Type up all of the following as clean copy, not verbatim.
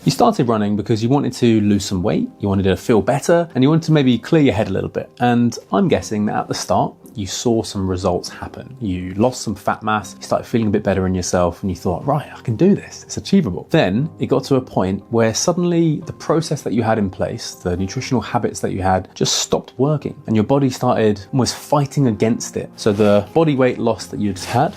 You started running because you wanted to lose some weight, you wanted to feel better, and you wanted to maybe clear your head a little bit. And I'm guessing that at the start, you saw some results happen. You lost some fat mass, you started feeling a bit better in yourself, and you thought, right, I can do this, it's achievable. Then it got to a point where suddenly the process that you had in place, the nutritional habits that you had, just stopped working, and your body started almost fighting against it. So the body weight loss that you'd had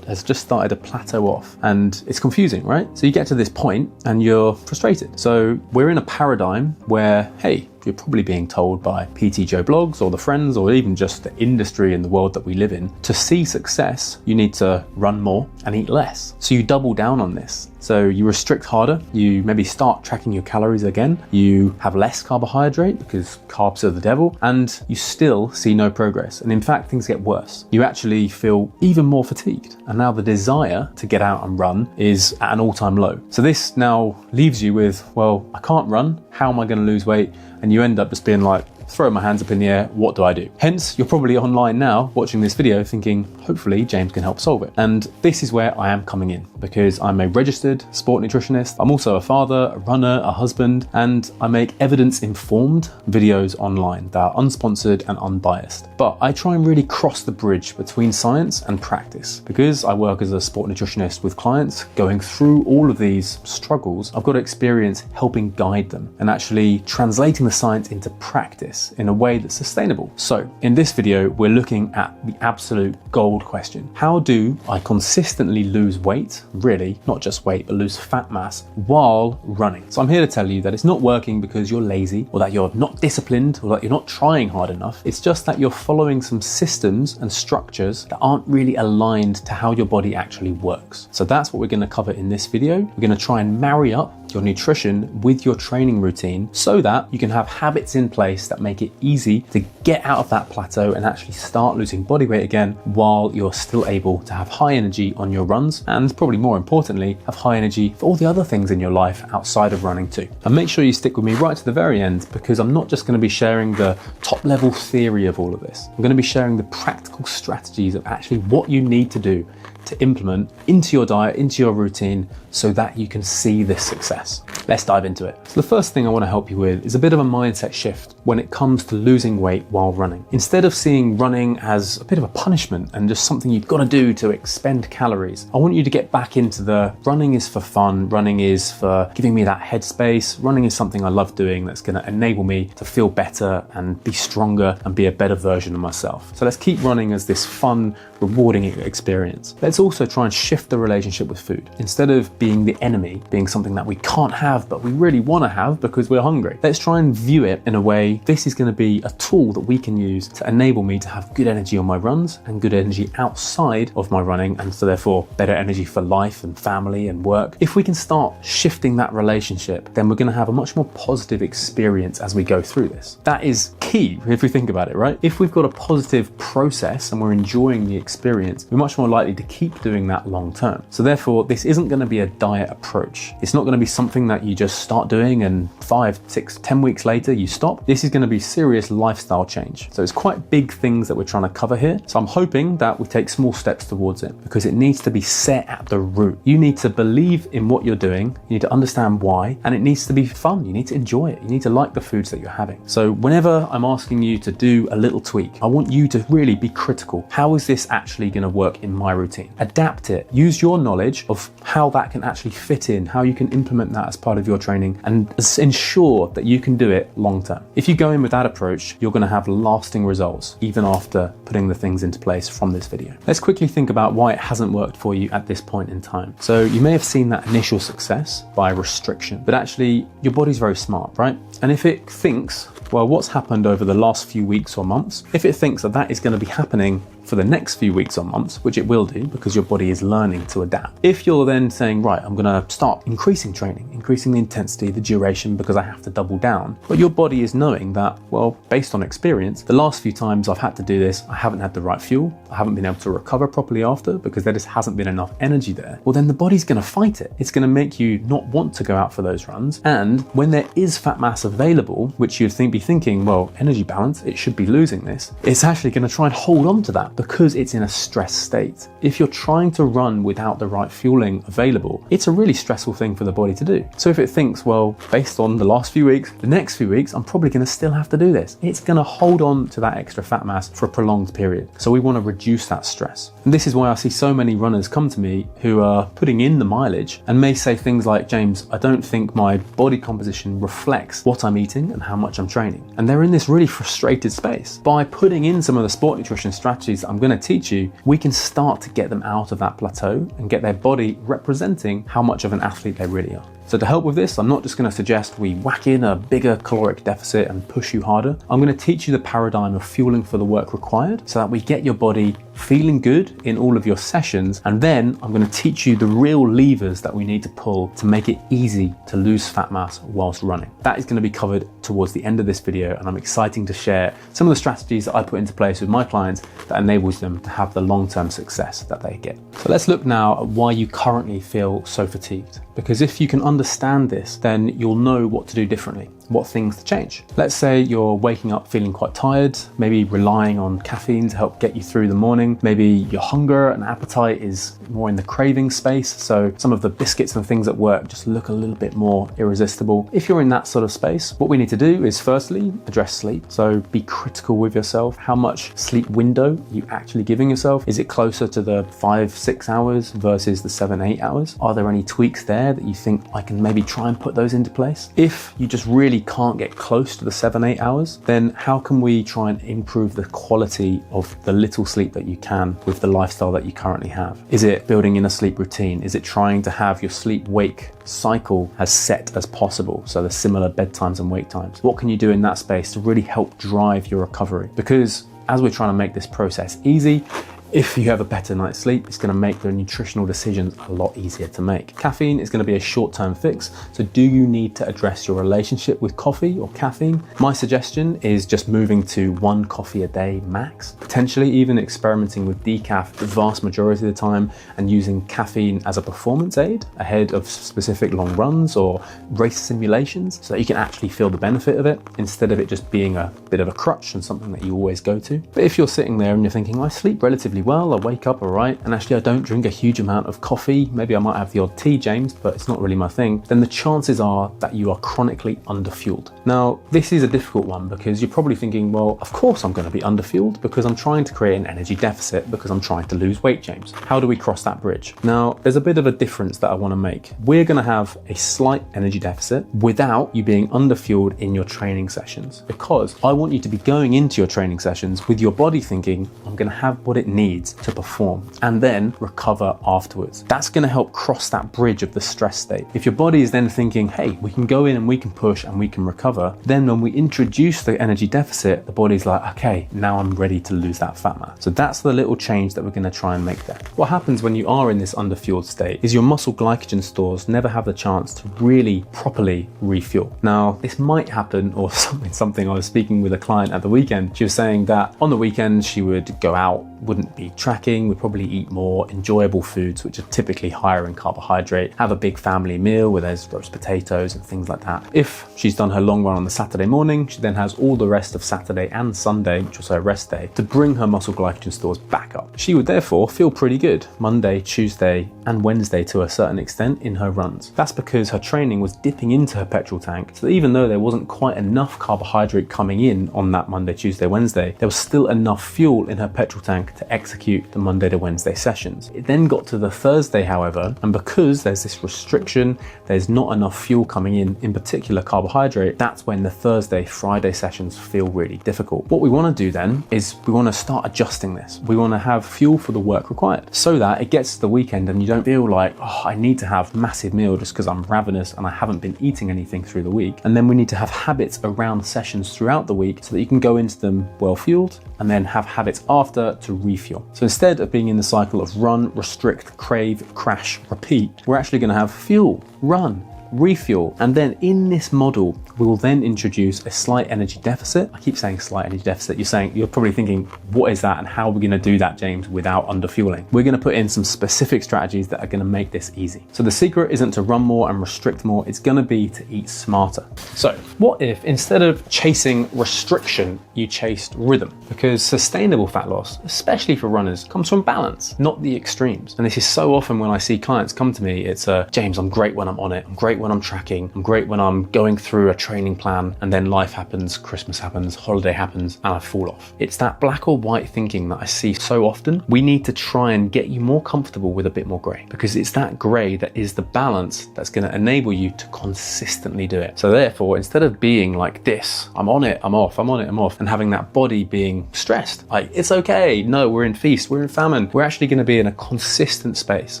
has just started to plateau off, and it's confusing, right? So you get to this point and you're frustrated. So we're in a paradigm where, hey, you're probably being told by PT Joe blogs or the friends or even just the industry and the world that we live in, to see success, you need to run more and eat less. So you double down on this. So you restrict harder, you maybe start tracking your calories again, you have less carbohydrate because carbs are the devil, and you still see no progress. And in fact, things get worse. You actually feel even more fatigued. And now the desire to get out and run is at an all-time low. So this now leaves you with, well, I can't run, how am I going to lose weight? And you end up just being like, throw my hands up in the air, what do I do? Hence, you're probably online now watching this video thinking, hopefully James can help solve it. And this is where I am coming in, because I'm a registered sport nutritionist. I'm also a father, a runner, a husband, and I make evidence-informed videos online that are unsponsored and unbiased. But I try and really cross the bridge between science and practice. Because I work as a sport nutritionist with clients going through all of these struggles, I've got experience helping guide them and actually translating the science into practice in a way that's sustainable. So in this video, we're looking at the absolute gold question. How do I consistently lose weight, really, not just weight, but lose fat mass while running? So I'm here to tell you that it's not working because you're lazy or that you're not disciplined or that you're not trying hard enough. It's just that you're following some systems and structures that aren't really aligned to how your body actually works. So that's what we're going to cover in this video. We're going to try and marry up your nutrition with your training routine so that you can have habits in place that make it easy to get out of that plateau and actually start losing body weight again while you're still able to have high energy on your runs, and probably more importantly, have high energy for all the other things in your life outside of running too. And make sure you stick with me right to the very end, because I'm not just going to be sharing the top level theory of all of this. I'm going to be sharing the practical strategies of actually what you need to do to implement into your diet, into your routine, so that you can see this success. Let's dive into it. So the first thing I want to help you with is a bit of a mindset shift when it comes to losing weight while running. Instead of seeing running as a bit of a punishment and just something you've got to do to expend calories, I want you to get back into the running is for fun, running is for giving me that headspace, running is something I love doing that's going to enable me to feel better and be stronger and be a better version of myself. So let's keep running as this fun, rewarding experience. Let's also try and shift the relationship with food. Instead of being the enemy, being something that we can't have, but we really want to have because we're hungry, let's try and view it in a way, this is going to be a tool that we can use to enable me to have good energy on my runs and good energy outside of my running, and so therefore better energy for life and family and work. If we can start shifting that relationship, then we're going to have a much more positive experience as we go through this. That is key if we think about it, right? If we've got a positive process and we're enjoying the experience, we're much more likely to keep doing that long term. So therefore, this isn't going to be a diet approach. It's not going to be something that you just start doing and 5, 6, 10 weeks later you stop. This is going to be serious lifestyle change. So it's quite big things that we're trying to cover here. So I'm hoping that we take small steps towards it, because it needs to be set at the root. You need to believe in what you're doing, you need to understand why, and it needs to be fun. You need to enjoy it. You need to like the foods that you're having. So whenever I'm asking you to do a little tweak, I want you to really be critical. How is this actually going to work in my routine? Adapt it. Use your knowledge of how that can actually fit in, how you can implement that as part of your training, and ensure that you can do it long term. If you go in with that approach, you're going to have lasting results even after putting the things into place from this video. Let's quickly think about why it hasn't worked for you at this point in time. So you may have seen that initial success by restriction, but actually your body's very smart, right? And if it thinks, well, what's happened over the last few weeks or months, if it thinks that that is going to be happening for the next few weeks or months, which it will do because your body is learning to adapt. If you're then saying, right, I'm going to start increasing training, increasing the intensity, the duration, because I have to double down, but your body is knowing that, well, based on experience, the last few times I've had to do this, I haven't had the right fuel, I haven't been able to recover properly after because there just hasn't been enough energy there. Well, then the body's going to fight it. It's going to make you not want to go out for those runs. And when there is fat mass available, which you'd be thinking, well, energy balance, it should be losing this, it's actually going to try and hold on to that because it's in a stress state. If you're trying to run without the right fueling available, it's a really stressful thing for the body to do. So if it thinks, well, based on the last few weeks, the next few weeks, I'm probably going to still have to do this, it's going to hold on to that extra fat mass for a prolonged period. So we want to reduce that stress. And this is why I see so many runners come to me who are putting in the mileage and may say things like, James, I don't think my body composition reflects what I'm eating and how much I'm training. And they're in this really frustrated space. By putting in some of the sport nutrition strategies that I'm going to teach you, we can start to get them out of that plateau and get their body representing how much of an athlete they really are. So to help with this, I'm not just going to suggest we whack in a bigger caloric deficit and push you harder. I'm going to teach you the paradigm of fueling for the work required so that we get your body feeling good in all of your sessions. And then I'm going to teach you the real levers that we need to pull to make it easy to lose fat mass whilst running. That is going to be covered towards the end of this video, and I'm excited to share some of the strategies that I put into place with my clients that enables them to have the long-term success that they get. So let's look now at why you currently feel so fatigued. Because if you can understand this, then you'll know what to do differently, what things to change. Let's say you're waking up feeling quite tired, maybe relying on caffeine to help get you through the morning. Maybe your hunger and appetite is more in the craving space, so some of the biscuits and things at work just look a little bit more irresistible. If you're in that sort of space, what we need to do is firstly address sleep. So be critical with yourself. How much sleep window are you actually giving yourself? Is it closer to the 5-6 hours versus the 7-8 hours? Are there any tweaks there that you think I can maybe try and put those into place? If you just really can't get close to the 7-8 hours, then how can we try and improve the quality of the little sleep that you can with the lifestyle that you currently have? Is it building in a sleep routine? Is it trying to have your sleep-wake cycle as set as possible, so the similar bedtimes and wake times? What can you do in that space to really help drive your recovery? Because as we're trying to make this process easy, if you have a better night's sleep, it's going to make the nutritional decisions a lot easier to make. Caffeine is going to be a short-term fix, so do you need to address your relationship with coffee or caffeine? My suggestion is just moving to 1 coffee a day max, potentially even experimenting with decaf the vast majority of the time and using caffeine as a performance aid ahead of specific long runs or race simulations so that you can actually feel the benefit of it instead of it just being a bit of a crutch and something that you always go to. But if you're sitting there and you're thinking, I sleep relatively well, I wake up all right, and actually I don't drink a huge amount of coffee, maybe I might have the odd tea, James, but it's not really my thing, then the chances are that you are chronically underfueled. Now, this is a difficult one because you're probably thinking, well, of course I'm going to be underfueled because I'm trying to create an energy deficit because I'm trying to lose weight, James. How do we cross that bridge? Now, there's a bit of a difference that I want to make. We're going to have a slight energy deficit without you being underfueled in your training sessions, because I want you to be going into your training sessions with your body thinking, I'm going to have what it needs to perform and then recover afterwards. That's going to help cross that bridge of the stress state. If your body is then thinking, hey, we can go in and we can push and we can recover, then when we introduce the energy deficit, the body's like, okay, now I'm ready to lose that fat mass. So that's the little change that we're going to try and make there. What happens when you are in this underfueled state is your muscle glycogen stores never have the chance to really properly refuel. Now, this might happen, or something I was speaking with a client at the weekend. She was saying that on the weekend she would go out, wouldn't be tracking, would probably eat more enjoyable foods, which are typically higher in carbohydrate, have a big family meal where there's roast potatoes and things like that. If she's done her long run on the Saturday morning, she then has all the rest of Saturday and Sunday, which was her rest day, to bring her muscle glycogen stores back up. She would therefore feel pretty good Monday, Tuesday, and Wednesday to a certain extent in her runs. That's because her training was dipping into her petrol tank, so that even though there wasn't quite enough carbohydrate coming in on that Monday, Tuesday, Wednesday, there was still enough fuel in her petrol tank to execute the Monday to Wednesday sessions. It then got to the Thursday, however, and because there's this restriction, there's not enough fuel coming in particular carbohydrate, that's when the Thursday, Friday sessions feel really difficult. What we want to do then is we want to start adjusting this. We want to have fuel for the work required so that it gets to the weekend and you don't feel like, oh, I need to have massive meal just because I'm ravenous and I haven't been eating anything through the week. And then we need to have habits around sessions throughout the week so that you can go into them well fueled and then have habits after to refuel. So instead of being in the cycle of run, restrict, crave, crash, repeat, we're actually going to have fuel, run, refuel. And then in this model, we will then introduce a slight energy deficit. I keep saying slight energy deficit. You're probably thinking, what is that and how are we going to do that, James, without underfueling? We're going to put in some specific strategies that are going to make this easy. So the secret isn't to run more and restrict more. It's going to be to eat smarter. So what if instead of chasing restriction, you chased rhythm? Because sustainable fat loss, especially for runners, comes from balance, not the extremes. And this is so often when I see clients come to me, it's James, I'm great when I'm on it. I'm great when I'm tracking. I'm great when I'm going through a training plan, and then life happens, Christmas happens, holiday happens, and I fall off. It's that black or white thinking that I see so often. We need to try and get you more comfortable with a bit more gray, because it's that gray that is the balance that's going to enable you to consistently do it. So therefore, instead of being like this, I'm on it, I'm off, I'm on it, I'm off, and having that body being stressed, like it's okay, no, we're in feast, we're in famine, we're actually going to be in a consistent space.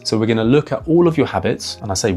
So we're going to look at all of your habits, and I say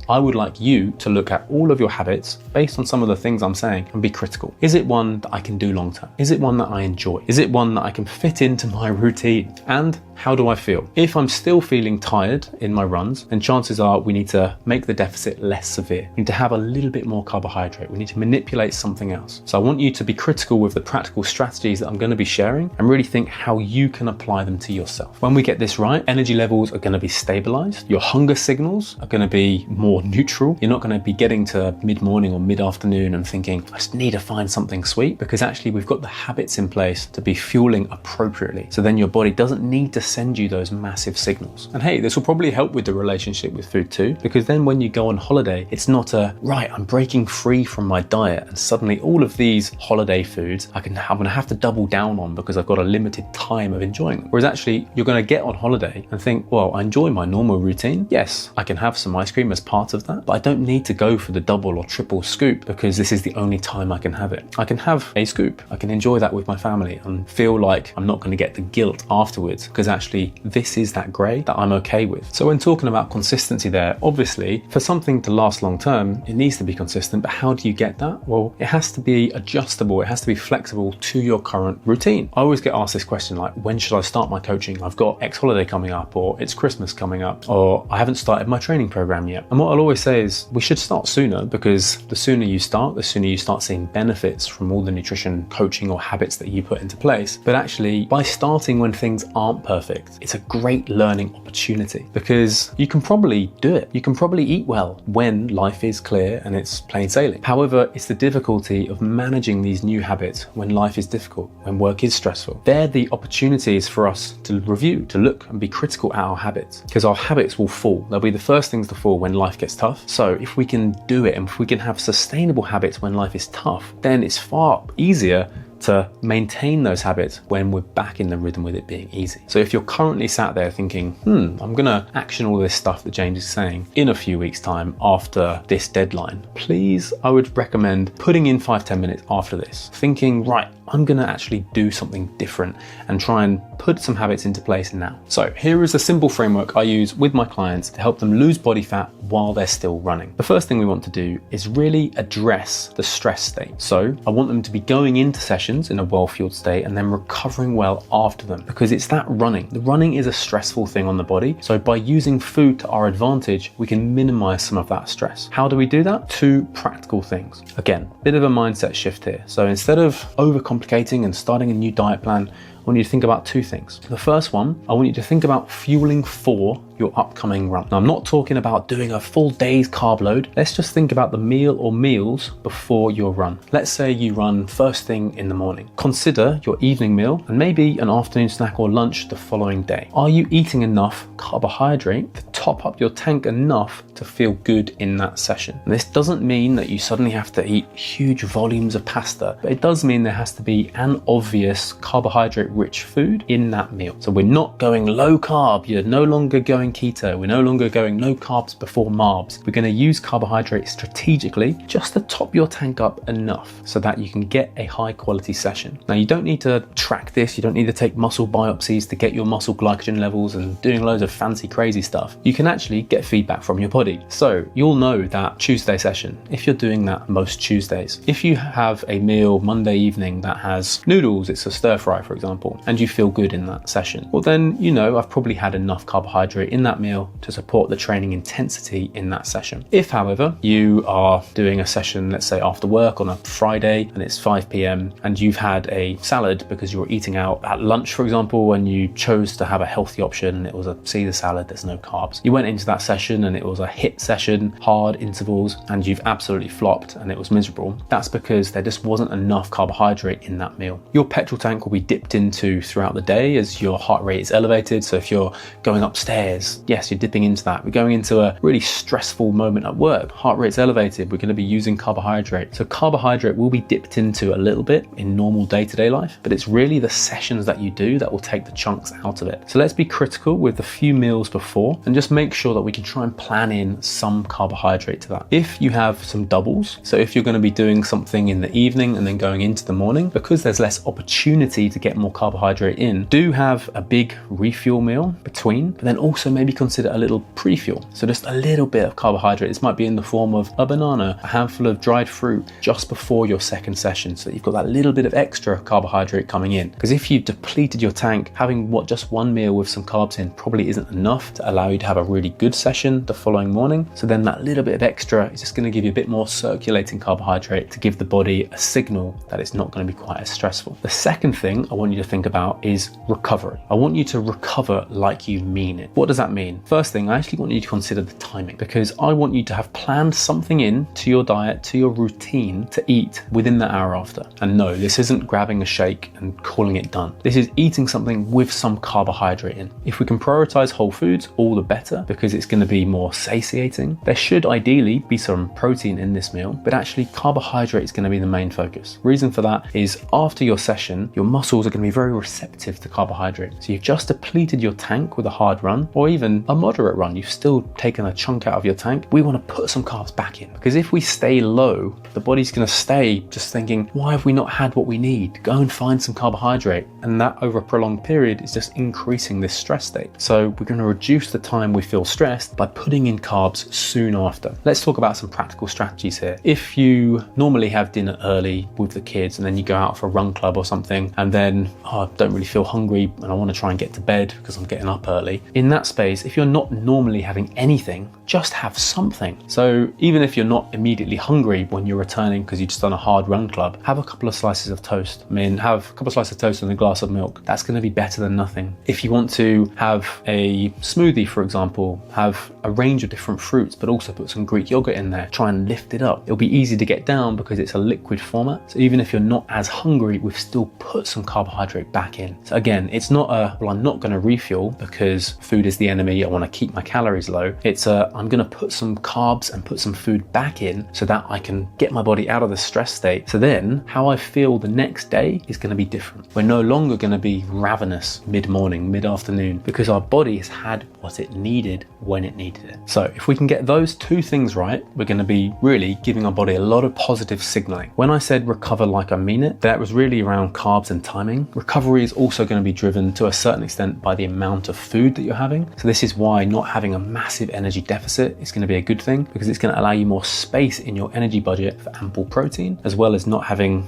I would like you to look at all of your habits based on some of the things I'm saying and be critical. Is it one that I can do long term? Is it one that I enjoy? Is it one that I can fit into my routine? And how do I feel? If I'm still feeling tired in my runs, then chances are we need to make the deficit less severe. We need to have a little bit more carbohydrate. We need to manipulate something else. So I want you to be critical with the practical strategies that I'm going to be sharing and really think how you can apply them to yourself. When we get this right, energy levels are going to be stabilized. Your hunger signals are going to be more neutral. You're not going to be getting to mid-morning or mid-afternoon and thinking, I just need to find something sweet, because actually we've got the habits in place to be fueling appropriately. So then your body doesn't need to send you those massive signals. And hey, this will probably help with the relationship with food too, because then when you go on holiday, it's not I'm breaking free from my diet and suddenly all of these holiday foods I'm going to have to double down on because I've got a limited time of enjoying them. Whereas actually you're going to get on holiday and think, well, I enjoy my normal routine. Yes, I can have some ice cream as part of that, but I don't need to go for the double or triple scoop because this is the only time I can have it. I can have a scoop. I can enjoy that with my family and feel like I'm not going to get the guilt afterwards, because actually this is that gray that I'm okay with. So when talking about consistency there, obviously for something to last long term, it needs to be consistent, but how do you get that? Well, it has to be adjustable. It has to be flexible to your current routine. I always get asked this question, like, when should I start my coaching? I've got X holiday coming up, or it's Christmas coming up, or I haven't started my training program yet. And what I'll always say is we should start sooner, because the sooner you start, the sooner you start seeing benefits from all the nutrition coaching or habits that you put into place. But actually, by starting when things aren't perfect, it's a great learning opportunity, because you can probably do it. You can probably eat well when life is clear and it's plain sailing. However, it's the difficulty of managing these new habits when life is difficult, when work is stressful. They're the opportunities for us to review, to look and be critical at our habits, because our habits will fall. They'll be the first things to fall when life gets tough. So if we can do it and if we can have sustainable habits when life is tough, then it's far easier to maintain those habits when we're back in the rhythm with it being easy. So if you're currently sat there thinking, I'm gonna action all this stuff that James is saying in a few weeks' time after this deadline, please, I would recommend putting in 5-10 minutes after this, thinking, right, I'm gonna actually do something different and try and put some habits into place now. So here is a simple framework I use with my clients to help them lose body fat while they're still running. The first thing we want to do is really address the stress state. So I want them to be going into sessions in a well-fueled state and then recovering well after them, because it's that running. The running is a stressful thing on the body. So by using food to our advantage, we can minimize some of that stress. How do we do that? 2 practical things. Again, bit of a mindset shift here. So instead of overcomplicating and starting a new diet plan, I want you to think about 2 things. The first one, I want you to think about fueling for your upcoming run. Now, I'm not talking about doing a full day's carb load. Let's just think about the meal or meals before your run. Let's say you run first thing in the morning. Consider your evening meal and maybe an afternoon snack or lunch the following day. Are you eating enough carbohydrate to top up your tank enough to feel good in that session? And this doesn't mean that you suddenly have to eat huge volumes of pasta, but it does mean there has to be an obvious carbohydrate-rich food in that meal. So we're not going low carb. You're no longer going keto. We're no longer going no carbs before marbs. We're going to use carbohydrates strategically just to top your tank up enough so that you can get a high quality session. Now, you don't need to track this. You don't need to take muscle biopsies to get your muscle glycogen levels and doing loads of fancy crazy stuff. You can actually get feedback from your body. So you'll know that Tuesday session, if you're doing that most Tuesdays, if you have a meal Monday evening that has noodles, it's a stir fry, for example, example, and you feel good in that session, well then you know I've probably had enough carbohydrate in that meal to support the training intensity in that session. If, however, you are doing a session, let's say after work on a Friday, and it's 5 p.m. and you've had a salad because you were eating out at lunch, for example, and you chose to have a healthy option and it was a Caesar salad, there's no carbs. You went into that session and it was a HIIT session, hard intervals, and you've absolutely flopped and it was miserable. That's because there just wasn't enough carbohydrate in that meal. Your petrol tank will be dipped into throughout the day as your heart rate is elevated. So if you're going upstairs, yes, you're dipping into that. We're going into a really stressful moment at work, heart rate's elevated, we're going to be using carbohydrate. So carbohydrate will be dipped into a little bit in normal day-to-day life, but it's really the sessions that you do that will take the chunks out of it. So let's be critical with the few meals before and just make sure that we can try and plan in some carbohydrate to that. If you have some doubles, so if you're going to be doing something in the evening and then going into the morning, because there's less opportunity to get more carbohydrate in, do have a big refuel meal between, but then also maybe consider a little pre-fuel. So just a little bit of carbohydrate. This might be in the form of a banana, a handful of dried fruit just before your second session, so that you've got that little bit of extra carbohydrate coming in. Because if you've depleted your tank, having just one meal with some carbs in probably isn't enough to allow you to have a really good session the following morning. So then that little bit of extra is just going to give you a bit more circulating carbohydrate to give the body a signal that it's not going to be quite as stressful. The second thing I want you to think about is recovery. I want you to recover like you mean it. What does that mean? First thing, I actually want you to consider the timing, because I want you to have planned something in to your diet, to your routine to eat within the hour after. And no, this isn't grabbing a shake and calling it done. This is eating something with some carbohydrate in. If we can prioritize whole foods, all the better, because it's going to be more satiating. There should ideally be some protein in this meal, but actually carbohydrate is going to be the main focus. Reason for that is after your session, your muscles are going to be very receptive to carbohydrate. So you've just depleted your tank with a hard run or even a moderate run. You've still taken a chunk out of your tank. We want to put some carbs back in, because if we stay low, the body's going to stay just thinking, why have we not had what we need? Go and find some carbohydrate. And that over a prolonged period is just increasing this stress state. So we're going to reduce the time we feel stressed by putting in carbs soon after. Let's talk about some practical strategies here. If you normally have dinner early with the kids and then you go out for a run club or something, and then I don't really feel hungry and I want to try and get to bed because I'm getting up early. In that space, if you're not normally having anything, just have something. So even if you're not immediately hungry when you're returning because you've just done a hard run club, have a couple of slices of toast. I mean, have a couple of slices of toast and a glass of milk. That's going to be better than nothing. If you want to have a smoothie, for example, have a range of different fruits, but also put some Greek yogurt in there, try and lift it up. It'll be easy to get down because it's a liquid format. So even if you're not as hungry, we've still put some carbohydrate back in. So again, it's not well, I'm not going to refuel because food is the enemy. I want to keep my calories low. It's I'm going to put some carbs and put some food back in so that I can get my body out of the stress state. So then how I feel the next day is going to be different. We're no longer going to be ravenous mid-morning, mid-afternoon, because our body has had what it needed when it needed it. So if we can get those two things right, we're going to be really giving our body a lot of positive signaling. When I said recover like I mean it, that was really around carbs and timing. Recovery is also going to be driven to a certain extent by the amount of food that you're having. So this is why not having a massive energy deficit is going to be a good thing, because it's going to allow you more space in your energy budget for ample protein, as well as having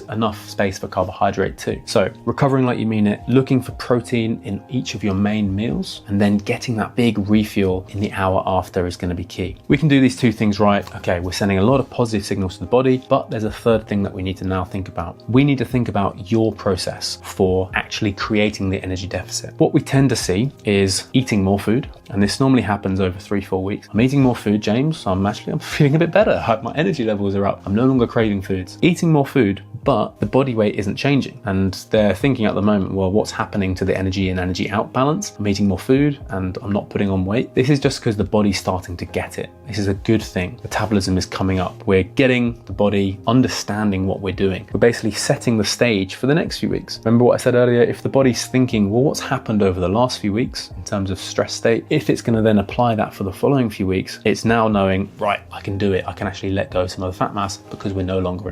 enough space for carbohydrate too. So recovering like you mean it, looking for protein in each of your main meals, and then getting that big refuel in the hour after is going to be key. We can do these two things right. Okay, we're sending a lot of positive signals to the body, but there's a third thing that we need to now think about. We need to think about your process for actually creating the energy deficit. What we tend to see is eating more food, and this normally happens over 3-4 weeks. I'm eating more food, James. I'm feeling a bit better. My energy levels are up. I'm no longer craving foods. Eating more food, but the body weight isn't changing. And they're thinking at the moment, well, what's happening to the energy and energy out balance? I'm eating more food and I'm not putting on weight. This is just because the body's starting to get it. This is a good thing. Metabolism is coming up. We're getting the body understanding what we're doing. We're basically setting the stage for the next few weeks. Remember what I said earlier? If the body's thinking, well, what's happened over the last few weeks in terms of stress state? If it's going to then apply that for the following few weeks, it's now knowing, right, I can do it. I can actually let go of some of the fat mass because we're no longer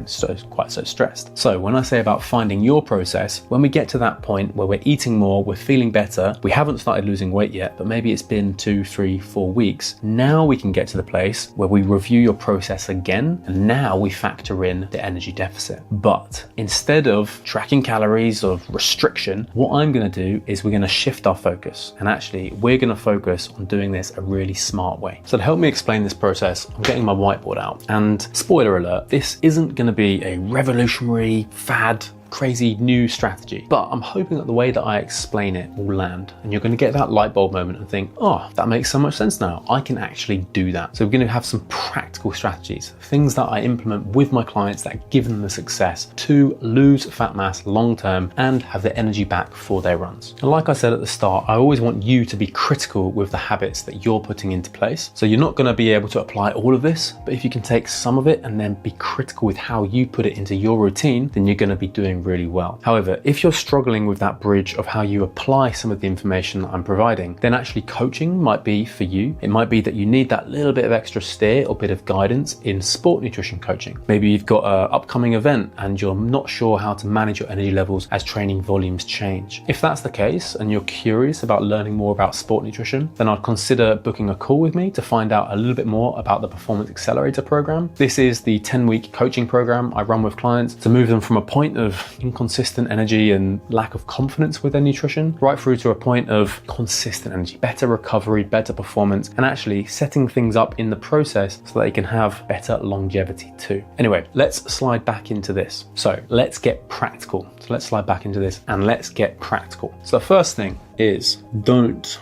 quite so stressed. So when I say about finding your process, when we get to that point where we're eating more, we're feeling better, we haven't started losing weight yet, but maybe it's been 2, 3, 4 weeks. Now we can get to the place where we review your process again, and now we factor in the energy deficit. But instead of tracking calories, calories, of restriction. What I'm going to do is we're going to shift our focus, and actually we're going to focus on doing this a really smart way. So to help me explain this process, I'm getting my whiteboard out, and spoiler alert, this isn't going to be a revolutionary fad crazy new strategy, but I'm hoping that the way that I explain it will land, and you're going to get that light bulb moment and think, oh, that makes so much sense now. I can actually do that. So we're going to have some practical strategies, things that I implement with my clients that give them the success to lose fat mass long term and have the energy back for their runs. And like I said at the start, I always want you to be critical with the habits that you're putting into place. So you're not going to be able to apply all of this, but if you can take some of it and then be critical with how you put it into your routine, then you're going to be doing really well. However, if you're struggling with that bridge of how you apply some of the information that I'm providing, then actually coaching might be for you. It might be that you need that little bit of extra steer or bit of guidance in sport nutrition coaching. Maybe you've got an upcoming event and you're not sure how to manage your energy levels as training volumes change. If that's the case and you're curious about learning more about sport nutrition, then I'd consider booking a call with me to find out a little bit more about the Performance Accelerator program. This is the 10-week coaching program I run with clients to move them from a point of inconsistent energy and lack of confidence with their nutrition right through to a point of consistent energy, better recovery, better performance, and actually setting things up in the process so that they can have better longevity too. Anyway, let's slide back into this. So let's get practical. So let's slide back into this and let's get practical. So the first thing is, don't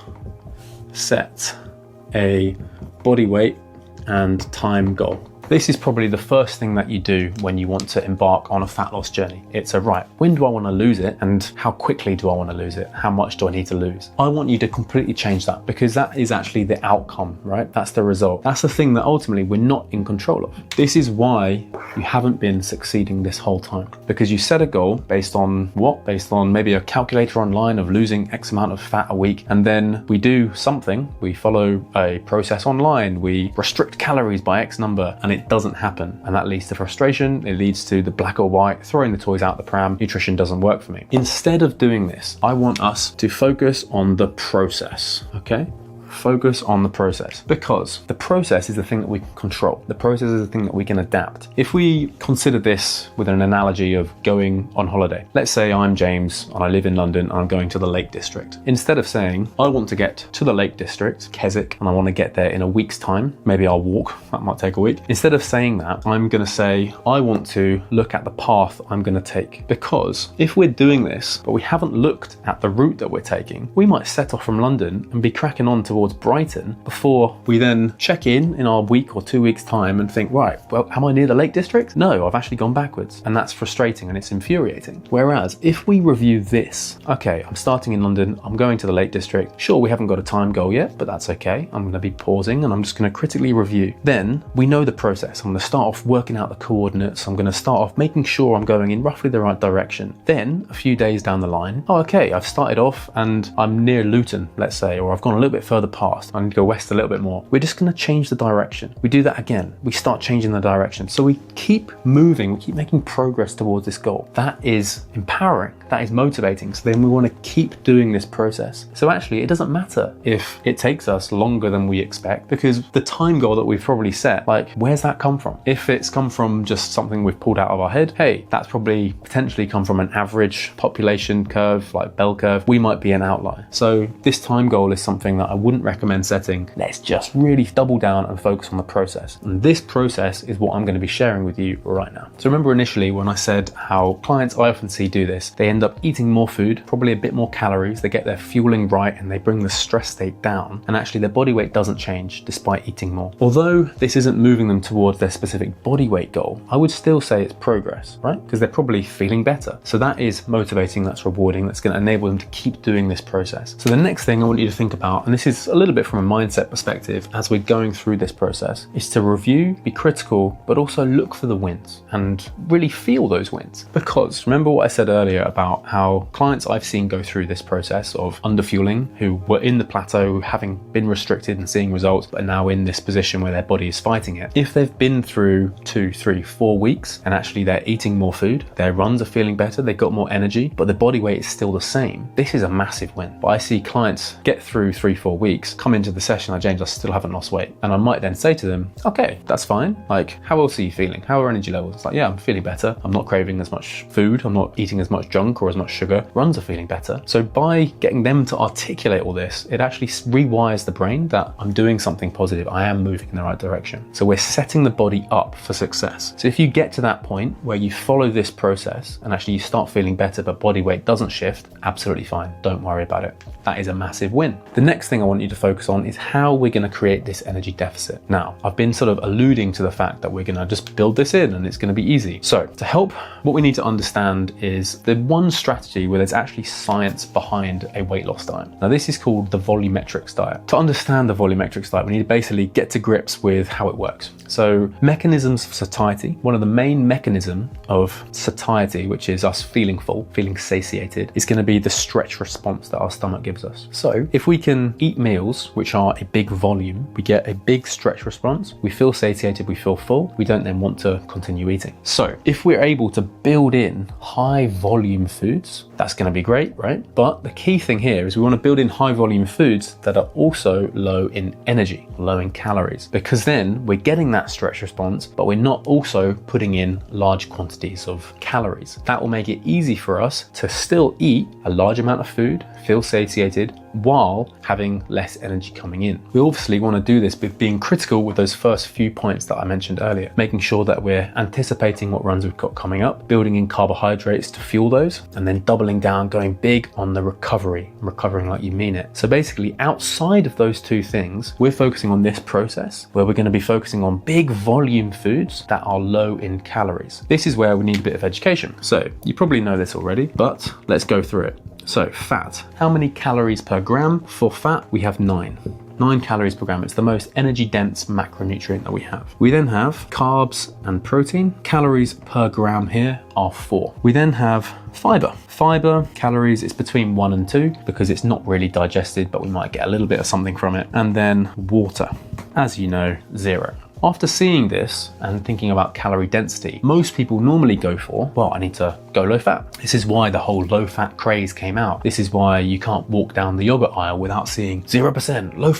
set a body weight and time goal. This is probably the first thing that you do when you want to embark on a fat loss journey. It's right, when do I want to lose it and how quickly do I want to lose it? How much do I need to lose? I want you to completely change that, because that is actually the outcome, right? That's the result. That's the thing that ultimately we're not in control of. This is why you haven't been succeeding this whole time, because you set a goal based on what? Based on maybe a calculator online of losing X amount of fat a week, and then we do something, we follow a process online, we restrict calories by X number, and it doesn't happen, and that leads to frustration. It leads to the black or white, throwing the toys out the pram. Nutrition doesn't work for me. Instead of doing this, I want us to focus on the process, okay? Focus on the process, because the process is the thing that we can control. The process is the thing that we can adapt. If we consider this with an analogy of going on holiday, let's say I'm James and I live in London and I'm going to the Lake District. Instead of saying, I want to get to the Lake District, Keswick, and I want to get there in a week's time, maybe I'll walk, that might take a week. Instead of saying that, I'm going to say, I want to look at the path I'm going to take. Because if we're doing this, but we haven't looked at the route that we're taking, we might set off from London and be cracking on towards Brighton before we then check in our week or 2 weeks time and think, right, well, am I near the Lake District? No, I've actually gone backwards, and that's frustrating and it's infuriating. Whereas if we review this, okay, I'm starting in London, I'm going to the Lake District. Sure, we haven't got a time goal yet, but that's okay. I'm going to be pausing and I'm just going to critically review. Then we know the process. I'm going to start off working out the coordinates. I'm going to start off making sure I'm going in roughly the right direction. Then a few days down the line, oh, okay, I've started off and I'm near Luton, let's say, or I've gone a little bit further past. I need to go west a little bit more. We're just going to change the direction. We do that again. We start changing the direction. So we keep moving, we keep making progress towards this goal. That is empowering. That is motivating. So then we want to keep doing this process. So actually, it doesn't matter if it takes us longer than we expect, because the time goal that we've probably set, like, where's that come from? If it's come from just something we've pulled out of our head, hey, that's probably potentially come from an average population curve, like bell curve. We might be an outlier. So this time goal is something that I wouldn't recommend setting. Let's just really double down and focus on the process. And this process is what I'm going to be sharing with you right now. So remember initially when I said how clients I often see do this, they end up eating more food, probably a bit more calories, they get their fueling right and they bring the stress state down, and actually their body weight doesn't change despite eating more. Although this isn't moving them towards their specific body weight goal, I would still say it's progress, right? Because they're probably feeling better. So that is motivating, that's rewarding, that's going to enable them to keep doing this process. So the next thing I want you to think about, and this is a little bit from a mindset perspective as we're going through this process, is to review, be critical, but also look for the wins and really feel those wins. Because remember what I said earlier about how clients I've seen go through this process of underfueling, who were in the plateau, having been restricted and seeing results, but are now in this position where their body is fighting it. If they've been through 2, 3, 4 weeks and actually they're eating more food, their runs are feeling better, they've got more energy, but the body weight is still the same, this is a massive win. But I see clients get through 3, 4 weeks weeks come into the session like, James, I still haven't lost weight. And I might then say to them, okay, that's fine. Like, how else are you feeling? How are energy levels? It's like, yeah, I'm feeling better. I'm not craving as much food. I'm not eating as much junk or as much sugar. Runs are feeling better. So by getting them to articulate all this, it actually rewires the brain that I'm doing something positive. I am moving in the right direction. So we're setting the body up for success. So if you get to that point where you follow this process and actually you start feeling better, but body weight doesn't shift, absolutely fine. Don't worry about it. That is a massive win. The next thing I want you to focus on is how we're going to create this energy deficit. Now, I've been sort of alluding to the fact that we're going to just build this in and it's going to be easy. So to help, what we need to understand is the one strategy where there's actually science behind a weight loss diet. Now, this is called the volumetrics diet. To understand the volumetrics diet, we need to basically get to grips with how it works. So mechanisms of satiety, one of the main mechanisms of satiety, which is us feeling full, feeling satiated, is going to be the stretch response that our stomach gives us. So if we can eat meals which are a big volume, we get a big stretch response, we feel satiated, we feel full, we don't then want to continue eating. So if we're able to build in high volume foods, that's going to be great, right? But the key thing here is we want to build in high volume foods that are also low in energy, low in calories, because then we're getting that stretch response, but we're not also putting in large quantities of calories. That will make it easy for us to still eat a large amount of food, feel satiated, while having less energy coming in. We obviously want to do this with being critical with those first few points that I mentioned earlier, making sure that we're anticipating what runs we've got coming up, building in carbohydrates to fuel those, and then doubling down, going big on the recovering like you mean it. So basically, outside of those two things, we're focusing on this process where we're going to be focusing on big volume foods that are low in calories. This is where we need a bit of education. So you probably know this already, but let's go through it. So fat, how many calories per gram? For fat, we have 9 calories per gram. It's the most energy dense macronutrient that we have. We then have carbs and protein. Calories per gram here are 4. We then have fiber. Fiber calories, it's between 1 and 2 because it's not really digested, but we might get a little bit of something from it. And then water, as you know, 0. After seeing this and thinking about calorie density, most people normally go for, well, I need to go low fat. This is why the whole low fat craze came out. This is why you can't walk down the yogurt aisle without seeing 0% low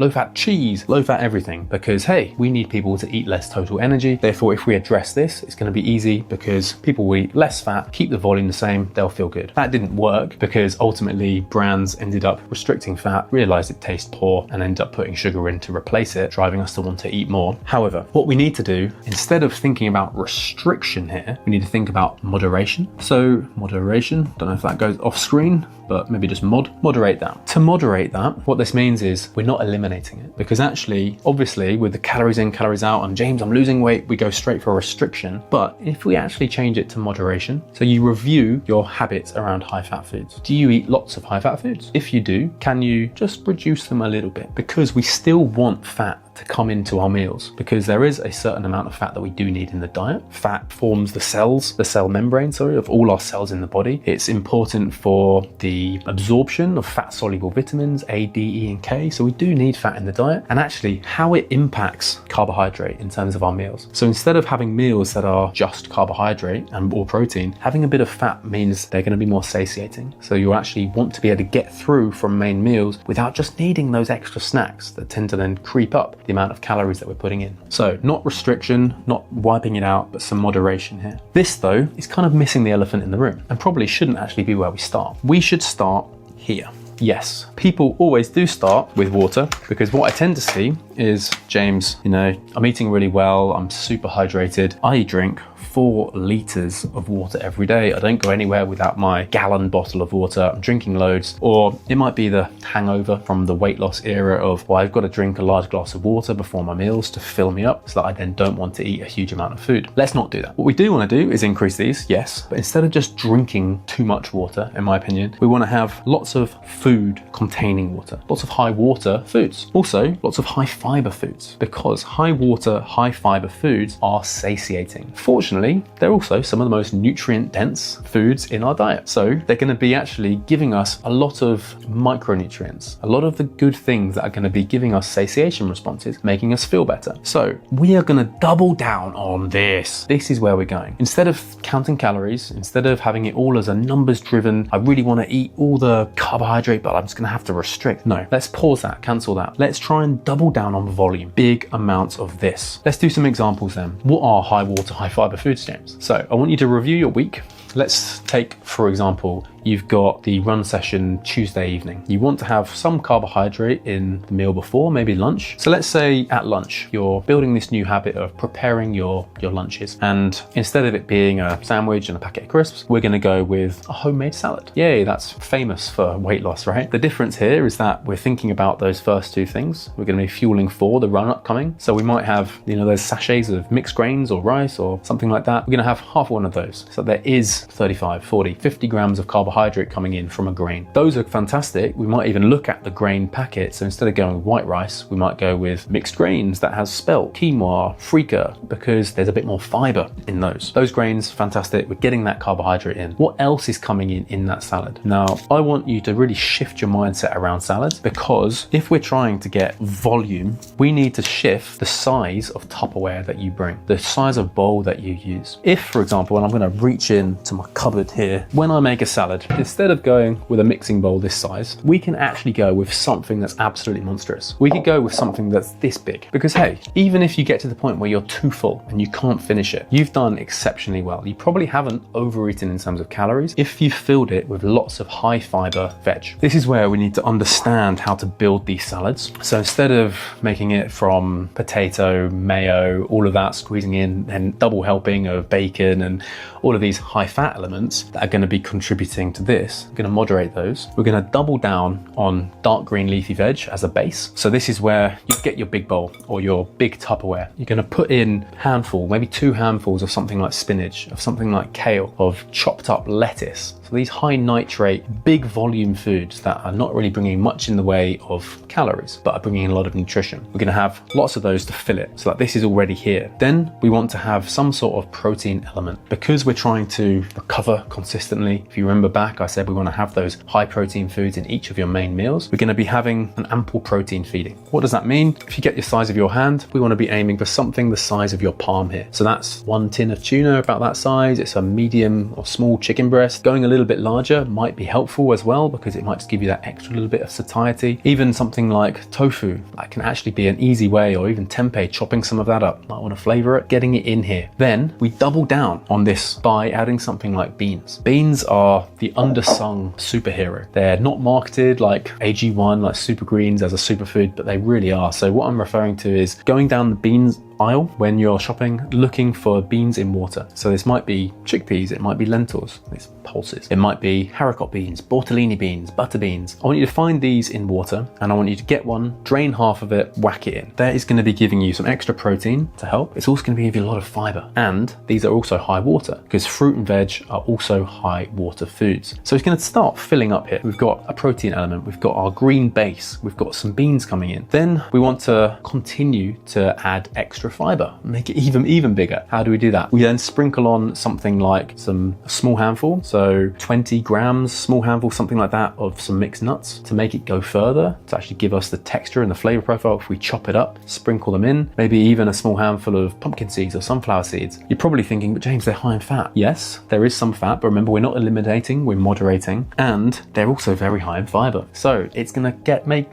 fat cheese, low fat everything, because hey, we need people to eat less total energy. Therefore, if we address this, it's going to be easy because people will eat less fat, keep the volume the same, they'll feel good. That didn't work because ultimately brands ended up restricting fat, realized it tastes poor, and ended up putting sugar in to replace it, driving us to want to eat more. However, what we need to do, instead of thinking about restriction here, we need to think about moderation. So moderation, don't know if that goes off screen, but maybe just moderate that. To moderate that, what this means is we're not eliminating it, because actually, obviously, with the calories in, calories out, and James, I'm losing weight, we go straight for restriction. But if we actually change it to moderation, so you review your habits around high fat foods. Do you eat lots of high fat foods? If you do, can you just reduce them a little bit? Because we still want fat to come into our meals, because there is a certain amount of fat that we do need in the diet. Fat forms the cell membrane, of all our cells in the body. It's important for the absorption of fat soluble vitamins A, D, E, and K. So we do need fat in the diet, and actually how it impacts carbohydrate in terms of our meals. So instead of having meals that are just carbohydrate and or protein, having a bit of fat means they're going to be more satiating. So you actually want to be able to get through from main meals without just needing those extra snacks that tend to then creep up the amount of calories that we're putting in. So not restriction, not wiping it out, but some moderation here. This though is kind of missing the elephant in the room and probably shouldn't actually be where we start. We should start here. Yes, people always do start with water, because what I tend to see is, James, I'm eating really well, I'm super hydrated, I drink 4 liters of water every day. I don't go anywhere without my gallon bottle of water. I'm drinking loads. Or it might be the hangover from the weight loss era of, well, I've got to drink a large glass of water before my meals to fill me up so that I then don't want to eat a huge amount of food. Let's not do that. What we do want to do is increase these, yes, but instead of just drinking too much water, in my opinion, we want to have lots of food containing water, lots of high water foods. Also, lots of high fiber foods, because high water, high fiber foods are satiating. Fortunately, they're also some of the most nutrient dense foods in our diet. So they're going to be actually giving us a lot of micronutrients, a lot of the good things that are going to be giving us satiation responses, making us feel better. So we are going to double down on this. This is where we're going. Instead of counting calories, instead of having it all as a numbers driven, I really want to eat all the carbohydrate hungry, but I'm just gonna have to restrict. No, let's pause that, cancel that. Let's try and double down on the volume, big amounts of this. Let's do some examples then. What are high water, high fiber foods, James? So I want you to review your week. Let's take, for example, you've got the run session Tuesday evening. You want to have some carbohydrate in the meal before, maybe lunch. So let's say at lunch, you're building this new habit of preparing your lunches. And instead of it being a sandwich and a packet of crisps, we're gonna go with a homemade salad. Yay, that's famous for weight loss, right? The difference here is that we're thinking about those first two things. We're gonna be fueling for the run upcoming. So we might have, those sachets of mixed grains or rice or something like that. We're gonna have half one of those. So there is 35, 40, 50 grams of carbohydrate coming in from a grain. Those are fantastic. We might even look at the grain packet. So instead of going with white rice, we might go with mixed grains that has spelt, quinoa, freekeh, because there's a bit more fiber in those. Those grains, fantastic. We're getting that carbohydrate in. What else is coming in that salad? Now, I want you to really shift your mindset around salads, because if we're trying to get volume, we need to shift the size of Tupperware that you bring, the size of bowl that you use. If, for example, and I'm going to reach in to my cupboard here, when I make a salad, instead of going with a mixing bowl this size, we can actually go with something that's absolutely monstrous. We could go with something that's this big, because hey, even if you get to the point where you're too full and you can't finish it, you've done exceptionally well. You probably haven't overeaten in terms of calories if you filled it with lots of high fiber veg. This is where we need to understand how to build these salads. So instead of making it from potato, mayo, all of that, squeezing in and double helping of bacon and all of these high fat elements that are going to be contributing to this, we're going to moderate those. We're going to double down on dark green leafy veg as a base. So this is where you get your big bowl or your big Tupperware. You're going to put in handful, maybe 2 handfuls of something like spinach, of something like kale, of chopped up lettuce. So these high nitrate, big volume foods that are not really bringing much in the way of calories, but are bringing in a lot of nutrition. We're going to have lots of those to fill it, so that this is already here. Then we want to have some sort of protein element, because we're trying to recover consistently. If you remember back, I said we want to have those high protein foods in each of your main meals. We're going to be having an ample protein feeding. What does that mean? If you get your size of your hand, we want to be aiming for something the size of your palm here. So that's 1 tin of tuna, about that size. It's a medium or small chicken breast. Going a little bit larger might be helpful as well, because it might just give you that extra little bit of satiety. Even something like tofu, that can actually be an easy way, or even tempeh, chopping some of that up. Might want to flavor it, getting it in here. Then we double down on this by adding something like beans. Beans are the undersung superhero. They're not marketed like AG1, like super greens as a superfood, but they really are. So what I'm referring to is going down the beans aisle when you're shopping, looking for beans in water. So this might be chickpeas, it might be lentils, it's pulses, it might be haricot beans, tortellini beans, butter beans. I want you to find these in water, and I want you to get one, drain half of it, whack it in. That is going to be giving you some extra protein to help. It's also going to be giving you a lot of fiber, and these are also high water, because fruit and veg are also high water foods. So it's going to start filling up here. We've got a protein element, we've got our green base, we've got some beans coming in. Then we want to continue to add extra fiber, make it even bigger. How do we do that? We then sprinkle on something like a small handful, so 20 grams, small handful, something like that, of some mixed nuts to make it go further, to actually give us the texture and the flavor profile. If we chop it up, sprinkle them in, maybe even a small handful of pumpkin seeds or sunflower seeds. You're probably thinking, but James, they're high in fat. Yes, there is some fat, but remember, we're not eliminating, we're moderating, and they're also very high in fiber. So it's gonna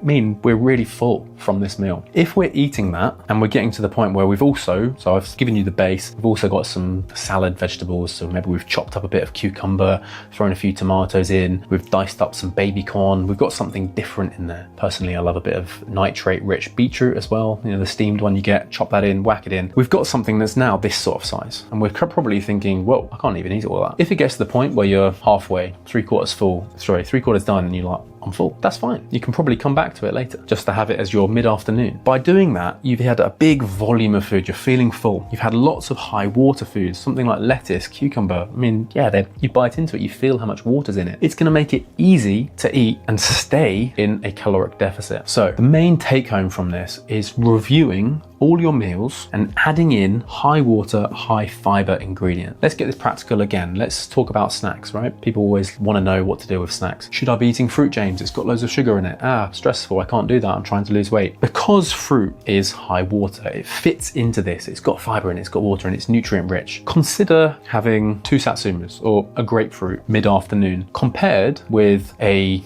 mean we're really full from this meal. If we're eating that and we're getting to the point where we've also, so I've given you the base, we've also got some salad vegetables, so maybe we've chopped up a bit of cucumber, thrown a few tomatoes in, we've diced up some baby corn, we've got something different in there. Personally, I love a bit of nitrate rich beetroot as well, the steamed one you get, chop that in, whack it in. We've got something that's now this sort of size, and we're probably thinking, whoa, I can't even eat all that. If it gets to the point where you're halfway, 3/4 done, and you're like, I'm full, that's fine. You can probably come back to it later, just to have it as your mid-afternoon. By doing that, you've had a big volume of food, you're feeling full. You've had lots of high water foods, something like lettuce, cucumber. I mean, yeah, you bite into it, you feel how much water's in it. It's gonna make it easy to eat and stay in a caloric deficit. So the main take home from this is reviewing all your meals and adding in high water, high fiber ingredient. Let's get this practical again. Let's talk about snacks, right? People always want to know what to do with snacks. Should I be eating fruit, James? It's got loads of sugar in it. Stressful, I can't do that. I'm trying to lose weight. Because fruit is high water, it fits into this. It's got fiber in it, it's got water and it's nutrient rich. Consider having 2 satsumas or a grapefruit mid-afternoon compared with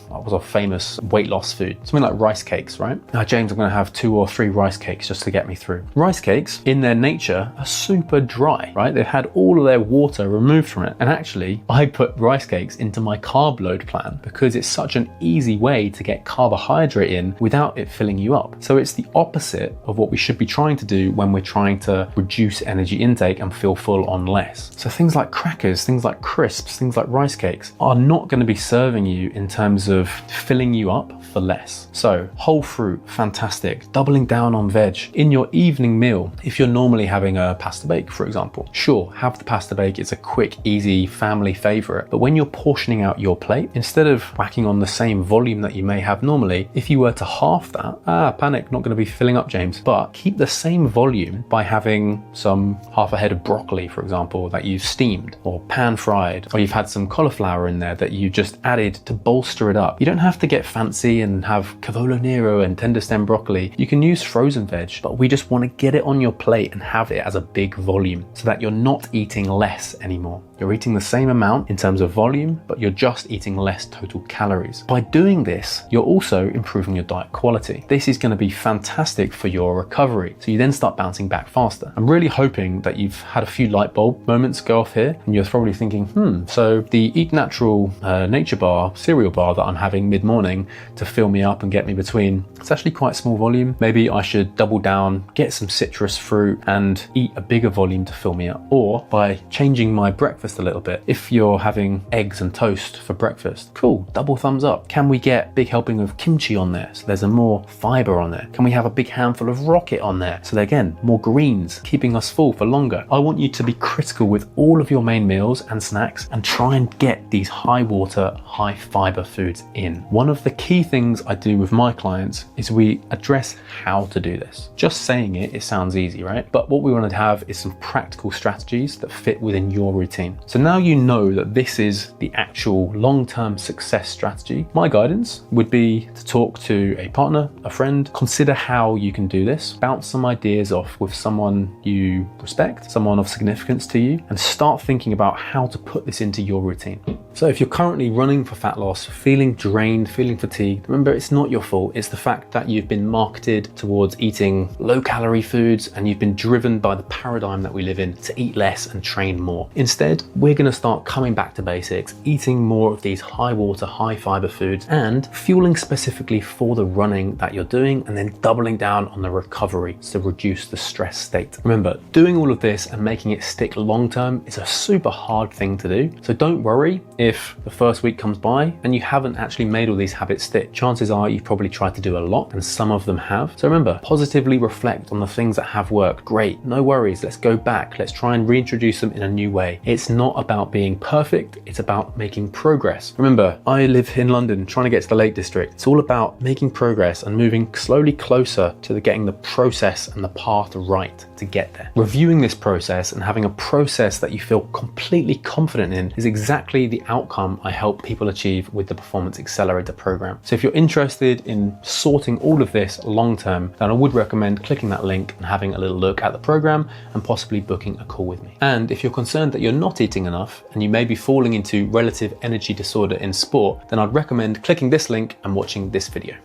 what was a famous weight loss food? Something like rice cakes, right? Now, James, I'm going to have 2 or 3 rice cakes just to get me through. Rice cakes, in their nature, are super dry, right? They've had all of their water removed from it. And actually, I put rice cakes into my carb load plan because it's such an easy way to get carbohydrate in without it filling you up. So it's the opposite of what we should be trying to do when we're trying to reduce energy intake and feel full on less. So things like crackers, things like crisps, things like rice cakes are not going to be serving you in terms of filling you up for less. So whole fruit, fantastic. Doubling down on veg. In your evening meal, if you're normally having a pasta bake, for example, sure, have the pasta bake. It's a quick, easy family favorite. But when you're portioning out your plate, instead of whacking on the same volume that you may have normally, if you were to half that, panic, not going to be filling up, James. But keep the same volume by having half a head of broccoli, for example, that you've steamed or pan fried, or you've had some cauliflower in there that you just added to bolster it up. You don't have to get fancy and have cavolo nero and tender stem broccoli. You can use frozen veg, but we just want to get it on your plate and have it as a big volume so that you're not eating less anymore. You're eating the same amount in terms of volume, but you're just eating less total calories. By doing this, you're also improving your diet quality. This is going to be fantastic for your recovery, so you then start bouncing back faster. I'm really hoping that you've had a few light bulb moments go off here, and you're probably thinking, so the Eat Natural Nature Bar, cereal bar that I'm having mid-morning to fill me up and get me between, it's actually quite small volume. Maybe I should double down, get some citrus fruit and eat a bigger volume to fill me up. Or by changing my breakfast a little bit. If you're having eggs and toast for breakfast, cool, double thumbs up. Can we get big helping of kimchi on there so there's a more fiber on there? Can we have a big handful of rocket on there so again, more greens, keeping us full for longer? I want you to be critical with all of your main meals and snacks and try and get these high water, high fiber foods in. One of the key things I do with my clients is we address how to do this. Just saying it sounds easy, right? But what we want to have is some practical strategies that fit within your routine. So now you know that this is the actual long-term success strategy. My guidance would be to talk to a partner, a friend, consider how you can do this, bounce some ideas off with someone you respect, someone of significance to you, and start thinking about how to put this into your routine. So if you're currently running for fat loss, feeling drained, feeling fatigued, remember it's not your fault. It's the fact that you've been marketed towards eating low calorie foods and you've been driven by the paradigm that we live in to eat less and train more. Instead, we're going to start coming back to basics, eating more of these high water, high fiber foods and fueling specifically for the running that you're doing, and then doubling down on the recovery to reduce the stress state. Remember, doing all of this and making it stick long term is a super hard thing to do. So don't worry if the first week comes by and you haven't actually made all these habits stick. Chances are you've probably tried to do a lot and some of them have. So remember, positively reflect on the things that have worked. Great, no worries, let's go back. Let's try and reintroduce them in a new way. It's not about being perfect, it's about making progress. Remember, I live in London trying to get to the Lake District. It's all about making progress and moving slowly closer to getting the process and the path right to get there. Reviewing this process and having a process that you feel completely confident in is exactly the outcome I help people achieve with the Performance Accelerator program. So if you're interested in sorting all of this long term, then I would recommend clicking that link and having a little look at the program and possibly booking a call with me. And if you're concerned that you're not eating enough and you may be falling into relative energy disorder in sport, then I'd recommend clicking this link and watching this video.